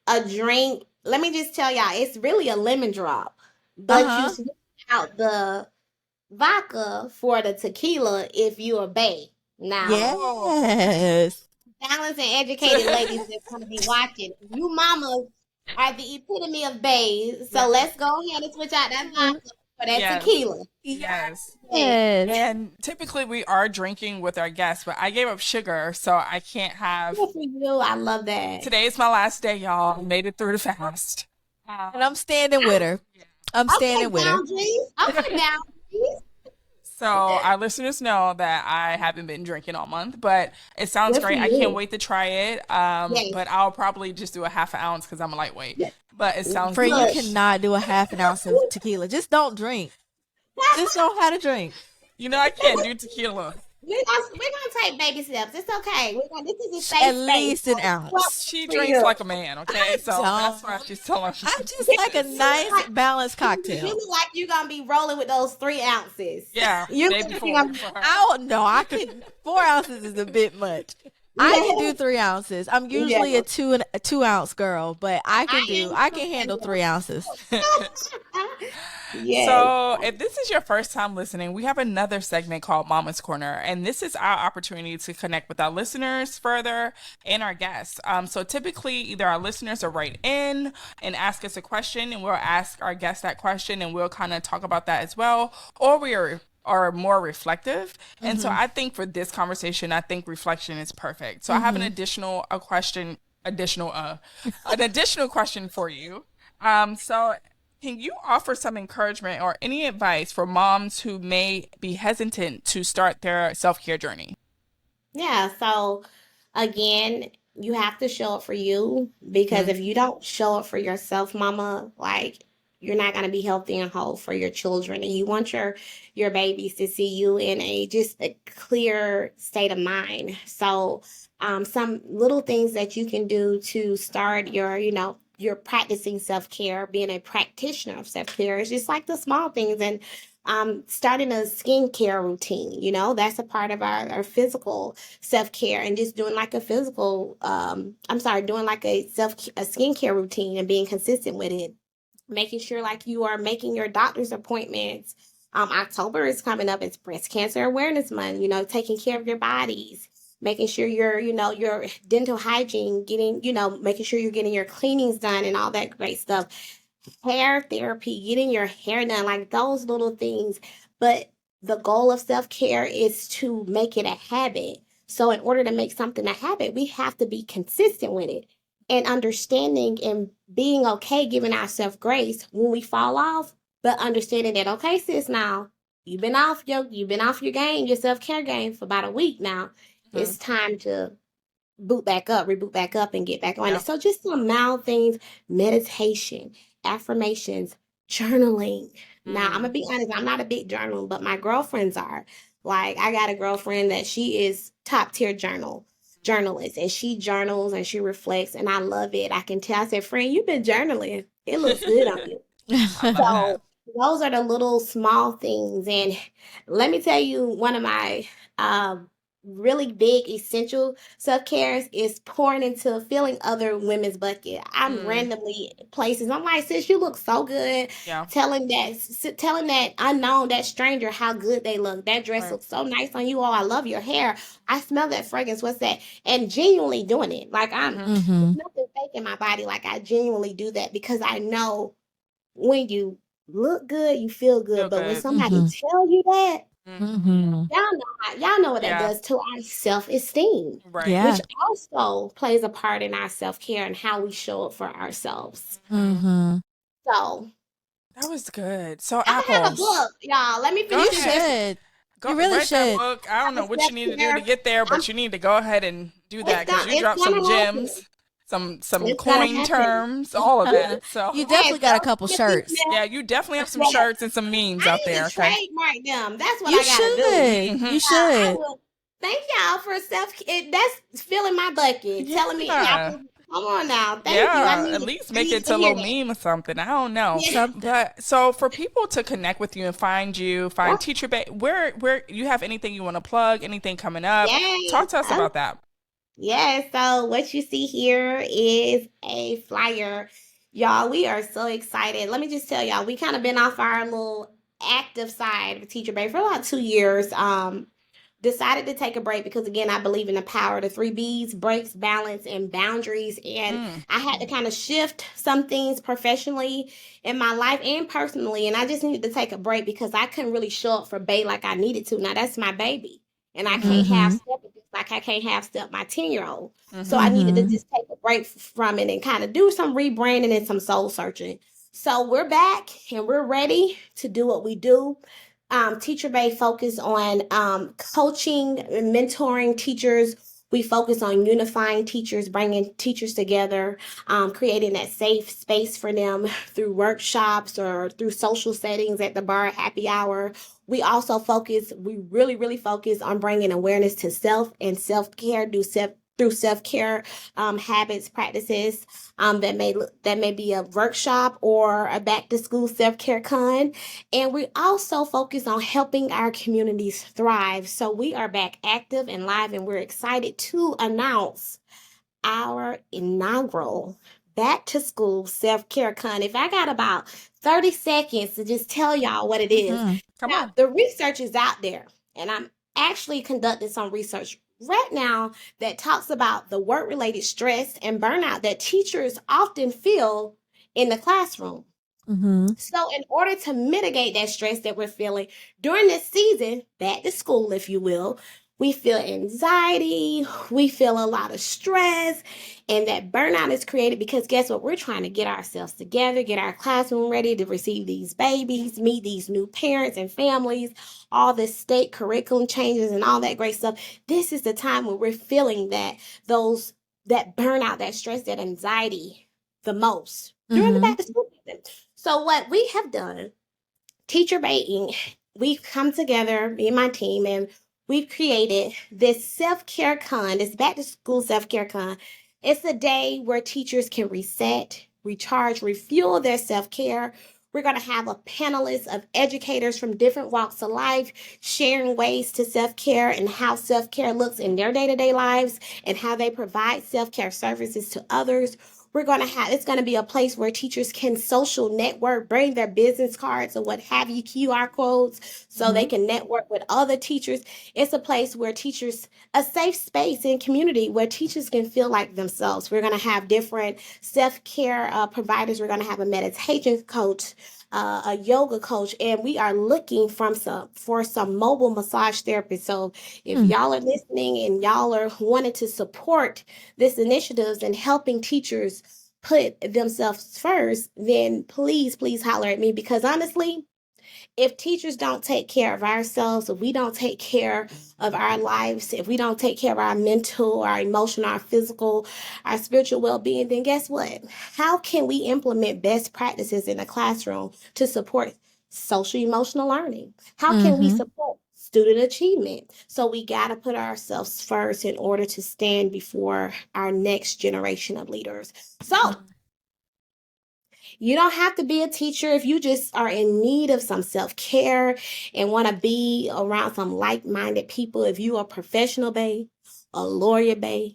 C: a drink. Let me just tell y'all, it's really a lemon drop, but you
A: Uh-huh.
C: switch out the vodka for the tequila if you're a bae. Now,
A: Yes.
C: balanced and educated ladies that's going to be watching, you mamas are the epitome of baes. So
B: Yeah.
C: let's go ahead and switch out that vodka for that
B: Yes.
C: tequila.
B: Yes.
A: Yes.
B: And typically we are drinking with our guests, but I gave up sugar, so I can't have.
C: Good for you. I love that.
B: Today is my last day, y'all. I made it through the fast.
A: And I'm standing with her. I'm standing with her.
C: boundaries. Okay, boundaries.
B: So our listeners know that I haven't been drinking all month, but it sounds
C: Good for
B: great. I
C: you.
B: can't wait to try it.
C: Yes.
B: But I'll probably just do a half an ounce because I'm a lightweight.
C: Yeah.
B: But it sounds
A: Friend, you
C: Look.
A: cannot do a half an ounce of tequila. Just don't drink. Just know how to drink.
B: You know, I can't do tequila.
C: We're gonna take baby steps. It's okay. This is a safe
A: At
C: space.
A: least an ounce.
B: She
C: For
B: drinks
C: you.
B: like a man, okay? So
A: don't.
B: that's why she's telling me.
A: I just like a nice balanced
C: You
A: cocktail.
C: look like you're gonna be rolling with those 3 ounces.
B: Yeah,
C: You
B: day
C: look like
B: before.
C: you're gonna be-
B: for her.
A: I don't know. I could 4 ounces is a bit much. I can do 3 ounces. I'm usually
C: Yeah.
A: a 2 ounce girl, but I can
C: am
A: handle 3 ounces.
C: Yes.
B: So, if this is your first time listening, we have another segment called Mama's Corner, and this is our opportunity to connect with our listeners further and our guests. So, typically, either our listeners will write in and ask us a question, and we'll ask our guests that question, and we'll kind of talk about that as well, or we are more reflective. And so, I think for this conversation, I think reflection is perfect. So, I have an additional question for you. So. Can you offer some encouragement or any advice for moms who may be hesitant to start their self-care journey?
C: Yeah, so again, you have to show up for you because if you don't show up for yourself, mama, like you're not going to be healthy and whole for your children. And you want your babies to see you in a clear state of mind. So some little things that you can do to start you're practicing self-care, being a practitioner of self-care is just like the small things. And starting a skincare routine, that's a part of our physical self-care, and just doing like a doing like a skincare routine and being consistent with it. Making sure like you are making your doctor's appointments. October is coming up. It's Breast Cancer Awareness Month, taking care of your bodies. Making sure your dental hygiene, making sure you're getting your cleanings done and all that great stuff. Hair therapy, getting your hair done, like those little things. But the goal of self-care is to make it a habit. So in order to make something a habit, we have to be consistent with it and understanding and being okay, giving ourselves grace when we fall off, but understanding that, okay, sis, now you've been off your game, your self-care game for about a week now. It's time to reboot back up and get back on it. So just some mild things, meditation, affirmations, journaling. Now, I'm going to be honest, I'm not a big journaler, but my girlfriends are. Like, I got a girlfriend that she is top tier journalist, and she journals and she reflects, and I love it. I can tell. I said, friend, you've been journaling. It looks good on you. So those are the little small things. And let me tell you, one of my really big essential self-care is pouring into filling other women's bucket. I'm randomly places. I'm like, sis, you look so good.
B: Yeah.
C: Telling that unknown, that stranger, how good they look. That dress looks so nice on you. Oh, I love your hair. I smell that fragrance. What's that? And genuinely doing it. Like there's nothing fake in my body. Like I genuinely do that because I know when you look good, you feel good. But when somebody tell you that,
A: Mm-hmm.
C: Y'all know what that
B: Yeah.
C: does to our self-esteem,
B: Right.
A: Yeah.
C: which also plays a part in our self-care and how we show up for ourselves.
A: Mm-hmm.
C: So
B: That was good. So
C: I could have a
B: apples.
C: book, y'all. Let me
B: Go
C: finish
A: You
C: this
B: ahead.
C: definition
A: should.
B: Go
A: You really
B: write that
A: should.
B: book. I don't know
C: of
B: what you need to do to
C: self-care.
B: get there,
C: I'm,
B: but you need to go ahead and do that because you dropped some
C: gonna happen.
B: gems, some
C: It's gonna
B: coin
C: happen.
B: terms, all of it. So
A: You
C: Yes,
A: definitely got a
C: those
A: couple
C: Timothy
A: shirts.
C: Smith.
B: yeah, you definitely have some
C: Yes,
B: shirts and some memes
C: I
B: out
C: need
B: there.
C: to
B: Okay.
C: trademark them. That's what
A: You
C: I gotta do.
A: should.
B: Hmm.
A: You
C: I
A: should.
C: will. Thank y'all for that's filling my bucket. Telling me,
B: Yeah.
C: y'all, come on now. Thank you.
B: Yeah, at least
C: I
B: make it
C: needed
B: to
C: to
B: a
C: hear
B: little
C: that.
B: meme or something. I don't know.
C: Yeah.
A: Something.
B: But so for people to connect with you and find you,
C: Yeah.
B: find Teacher Bay, where you have anything you want to plug, anything coming up?
C: Yes.
B: Talk to us about that.
C: Yes. So what you see here is a flyer. Y'all, we are so excited. Let me just tell y'all, we kind of been off our little active side of Teacher Bay for about 2 years. Decided to take a break because again I believe in the power of the 3 B's: breaks, balance, and boundaries. And
B: Mm.
C: I had to kind of shift some things professionally in my life and personally, and I just needed to take a break because I couldn't really show up for Bay like I needed to. Now that's my baby, and I can't half
A: Mm-hmm.
C: step it just like I can't half step my 10-year-old. So I
B: Mm-hmm.
C: needed to
A: Mm-hmm.
C: just take a break from it and kind of do some rebranding and some soul searching. So we're back and we're ready to do what we do. Teacher Bay focus on coaching, mentoring teachers. We focus on unifying teachers, bringing teachers together, creating that safe space for them through workshops or through social settings at the bar, happy hour. We really, really focus on bringing awareness to self and self-care, through self-care habits, practices that may be a workshop or a back to school self-care con. And we also focus on helping our communities thrive. So we are back active and live, and we're excited to announce our inaugural back to school self care con. If I got about 30 seconds to just tell y'all what it is.
A: Mm-hmm.
B: Come
C: Now,
B: on.
C: the research is out there, and I'm actually conducting some research right now that talks about the work related stress and burnout that teachers often feel in the classroom.
A: Mm-hmm.
C: So, in order to mitigate that stress that we're feeling during this season, back to school, if you will, we feel anxiety, we feel a lot of stress, and that burnout is created because guess what? We're trying to get ourselves together, get our classroom ready to receive these babies, meet these new parents and families, all the state curriculum changes and all that great stuff. This is the time when we're feeling that burnout, that stress, that anxiety the most during the
A: Mm-hmm.
C: back to school season. So what we have done, Teacher B.A.E, we've come together, me and my team, and we've created this self-care con, this back to school self-care con. It's a day where teachers can reset, recharge, refuel their self-care. We're going to have a panelist of educators from different walks of life sharing ways to self-care and how self-care looks in their day-to-day lives and how they provide self-care services to others. It's going to be a place where teachers can social network, bring their business cards or what have you, QR codes, so they
A: Mm-hmm.
C: can network with other teachers. It's a place where a safe space and community where teachers can feel like themselves. We're going to have different self-care providers. We're going to have a meditation coach, a yoga coach, and we are looking for some mobile massage therapists. So if y'all are listening and y'all are wanting to support this initiatives and helping teachers put themselves first, then please holler at me because honestly, if teachers don't take care of ourselves, if we don't take care of our lives, if we don't take care of our mental, our emotional, our physical, our spiritual well-being, then guess what? How can we implement best practices in the classroom to support social emotional learning? How can we
A: Mm-hmm.
C: support student achievement? So we got to put ourselves first in order to stand before our next generation of leaders. So you don't have to be a teacher if you just are in need of some self care and want to be around some like minded people. If you are a professional bae, a lawyer bae,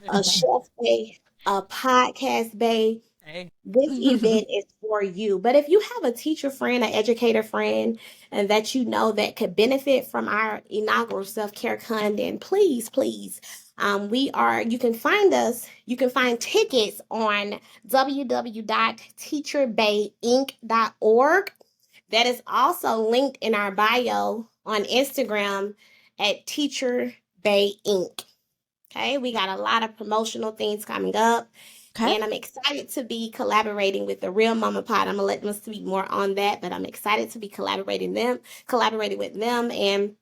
C: a chef bae, a podcast bae,
B: Hey.
C: this event is for you. But if you have a teacher friend, an educator friend, and that you know that could benefit from our inaugural self-care con, then please, you can find tickets on www.teacherbayinc.org. That is also linked in our bio on Instagram at Teacher B.A.E Inc. Okay, we got a lot of promotional things coming up.
A: Okay.
C: And I'm excited to be collaborating with the Real Mama Pod. I'm gonna let them speak more on that, but I'm excited to be collaborating with them and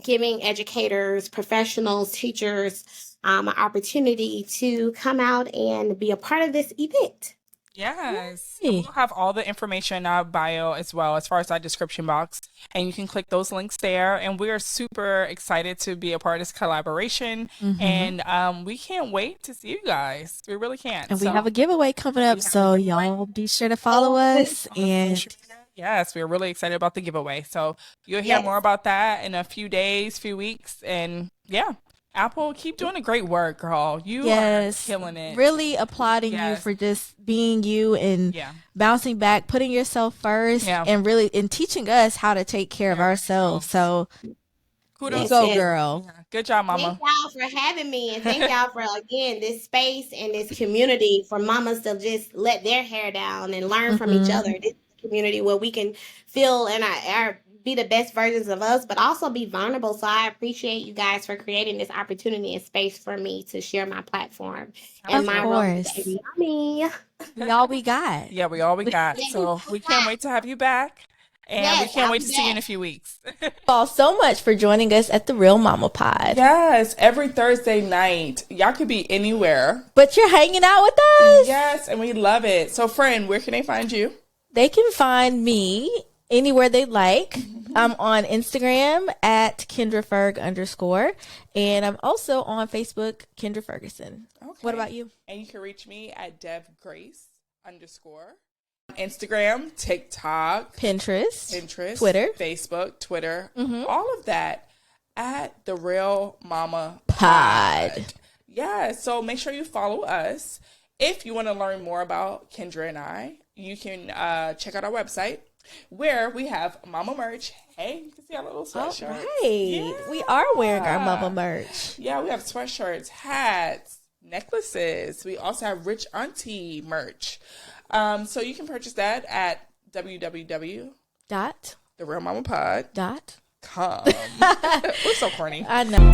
C: giving educators, professionals, teachers an opportunity to come out and be a part of this event.
B: Yes.
A: Yay.
B: And we'll have all the information in our bio as well as far as our description box. And you can click those links there. And we're super excited to be a part of this collaboration. And we can't wait to see you guys. We really can't.
A: And we
B: So
A: have a giveaway coming up, so y'all be sure to follow us. And
B: yes, we're really excited about the giveaway. So you'll hear more about that in a few days, few weeks. And yeah. Apple, keep doing the great work, girl. You are killing it.
A: Really applauding you for just being you and bouncing back, putting yourself first, and really teaching us how to take care of ourselves. So
B: kudos,
A: girl.
B: Yeah. Good job, Mama.
C: Thank y'all for having me, and thank y'all for again this space and this community for mamas to just let their hair down and learn from each other. This community where we can feel and be the best versions of us, but also be vulnerable. So I appreciate you guys for creating this opportunity and space for me to share my platform and my role as a mommy.
A: We all we got.
B: Yeah, we all we got. So we can't wait to have you back. And we can't wait to see you in a few weeks.
A: All so much for joining us at the Real Mama Pod.
B: Yes, every Thursday night. Y'all could be anywhere,
A: but you're hanging out with us.
B: Yes, and we love it. So friend, where can they find you?
A: They can find me anywhere they like. I'm on Instagram at KendraFerg _ and I'm also on Facebook, Kendra Ferguson. Okay. What about you?
B: And you can reach me at DevGrace _ Instagram, TikTok,
A: Pinterest, Twitter,
B: Facebook, Twitter, all of that at the Real Mama
A: Pod.
B: Yeah, so make sure you follow us. If you want to learn more about Kendra and I, you can check out our website where we have Mama merch. Hey, you can see our little sweatshirts.
A: All right. Yeah. We are wearing our Mama merch.
B: Yeah, we have sweatshirts, hats, necklaces. We also have Rich Auntie merch. So you can purchase that at www.therealmamapod.com. We're so corny.
A: I know.